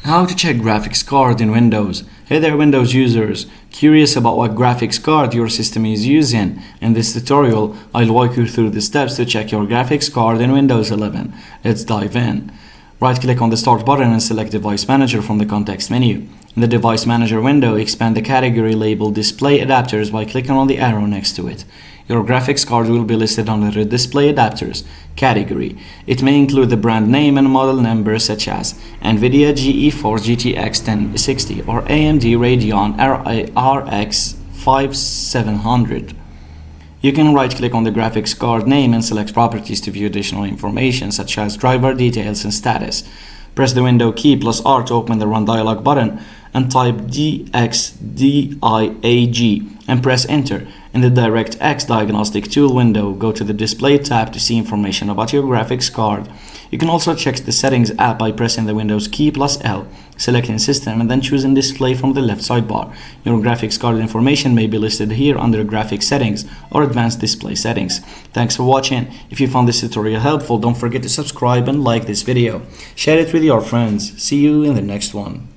How to check graphics card in Windows. Hey there Windows users, curious about what graphics card your system is using? In this tutorial, I'll walk you through the steps to check your graphics card in Windows 11. Let's dive in. Right click on the Start button and select Device Manager from the context menu. In the Device Manager window, expand the category labeled Display Adapters by clicking on the arrow next to it. Your graphics card will be listed under the Display Adapters category. It may include the brand name and model number such as NVIDIA GeForce GTX 1060 or AMD Radeon RX 5700. You can right-click on the graphics card name and select Properties to view additional information such as driver details and status. Press the Window key plus R to open the Run Dialog button and type DXDIAG and press Enter. In the DirectX Diagnostic Tool window, go to the Display tab to see information about your graphics card. You can also check the Settings app by pressing the Windows key plus L, selecting System and then choosing Display from the left sidebar. Your graphics card information may be listed here under Graphics Settings or Advanced Display Settings. Thanks for watching. If you found this tutorial helpful, don't forget to subscribe and like this video. Share it with your friends. See you in the next one.